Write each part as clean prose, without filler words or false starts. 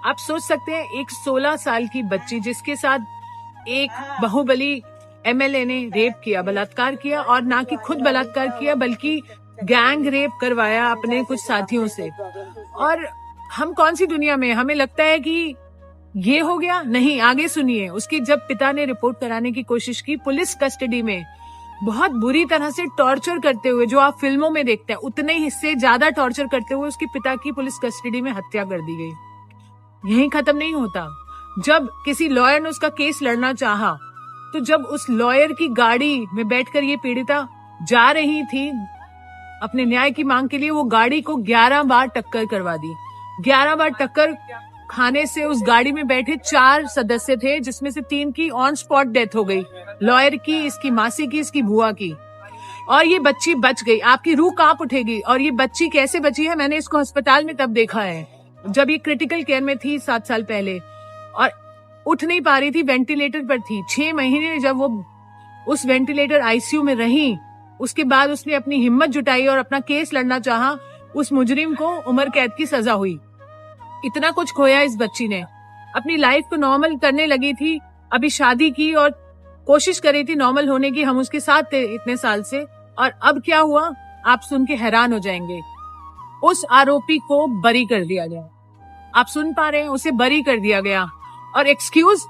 आप सोच सकते हैं एक 16 साल की बच्ची जिसके साथ एक बाहुबली एमएलए ने रेप किया, बलात्कार किया, और ना कि खुद बलात्कार किया बल्कि गैंग रेप करवाया अपने कुछ साथियों से। और हम कौन सी दुनिया में, हमें लगता है कि ये हो गया। नहीं, आगे सुनिए। उसकी जब पिता ने रिपोर्ट कराने की कोशिश की, पुलिस कस्टडी में बहुत बुरी तरह से टॉर्चर करते हुए, जो आप फिल्मों में देखते हैं उतने ही से ज्यादा टॉर्चर करते हुए उसके पिता की पुलिस कस्टडी में हत्या कर दी गई। यहीं खत्म नहीं होता। जब किसी लॉयर ने उसका केस लड़ना चाहा, तो जब उस लॉयर की गाड़ी में बैठकर ये पीड़िता जा रही थी अपने न्याय की मांग के लिए, वो गाड़ी को 11 बार टक्कर करवा दी। 11 बार टक्कर खाने से उस गाड़ी में बैठे 4 सदस्य थे, जिसमें से 3 की ऑन स्पॉट डेथ हो गई, लॉयर की, इसकी मासी की, इसकी बुआ की, और ये बच्ची बच गई। आपकी रूह कांप उठेगी। और ये बच्ची कैसे बची है, मैंने इसको अस्पताल में तब देखा है जब ये क्रिटिकल केयर में थी 7 साल पहले, और उठ नहीं पा रही थी, वेंटिलेटर पर थी। 6 महीने जब वो उस वेंटिलेटर आईसीयू में रही, उसके बाद उसने अपनी हिम्मत जुटाई और अपना केस लड़ना चाहा। उस मुजरिम को उम्र कैद की सजा हुई। इतना कुछ खोया इस बच्ची ने। अपनी लाइफ को नॉर्मल करने लगी थी, अभी शादी की और कोशिश कर रही थी नॉर्मल होने की। हम उसके साथ थे इतने साल से, और अब क्या हुआ आप सुन के हैरान हो जाएंगे। उस आरोपी को बरी कर दिया गया। आप सुन पा रहे हैं, उसे बरी कर दिया गया। और एक्सक्यूज,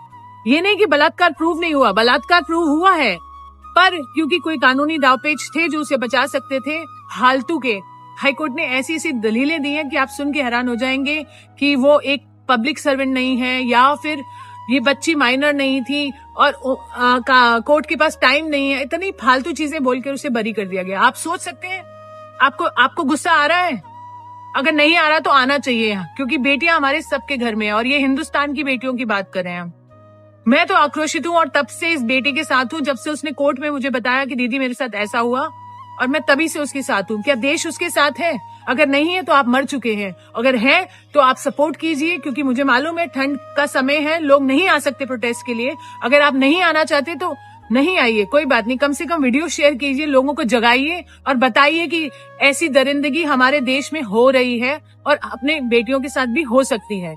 ये नहीं कि बलात्कार प्रूव नहीं हुआ, बलात्कार प्रूव हुआ है, पर क्योंकि कोई कानूनी दावपेच थे जो उसे बचा सकते थे, फालतू के हाईकोर्ट ने ऐसी ऐसी दलीलें दी हैं कि आप सुन के हैरान हो जाएंगे कि वो एक पब्लिक सर्वेंट नहीं है, या फिर ये बच्ची माइनर नहीं थी और कोर्ट के पास टाइम नहीं है। इतनी फालतू चीजें बोलकर उसे बरी कर दिया गया। आप सोच सकते हैं, आपको गुस्सा आ रहा है? अगर नहीं आ रहा तो आना चाहिए, क्योंकि बेटियां हमारे सबके घर में है, और ये हिंदुस्तान की बेटियों की बात कर रहे हैं हम। मैं तो आक्रोशित हूँ और तब से इस बेटी के साथ हूँ, जब से उसने कोर्ट में मुझे बताया कि दीदी मेरे साथ ऐसा हुआ, और मैं तभी से उसके साथ हूँ। क्या देश उसके साथ है? अगर नहीं है तो आप मर चुके हैं, अगर है तो आप सपोर्ट कीजिए, क्योंकि मुझे मालूम है ठंड का समय है, लोग नहीं आ सकते प्रोटेस्ट के लिए। अगर आप नहीं आना चाहते तो नहीं आइए, कोई बात नहीं, कम से कम वीडियो शेयर कीजिए, लोगों को जगाइए और बताइए कि ऐसी दरिंदगी हमारे देश में हो रही है और अपने बेटियों के साथ भी हो सकती है।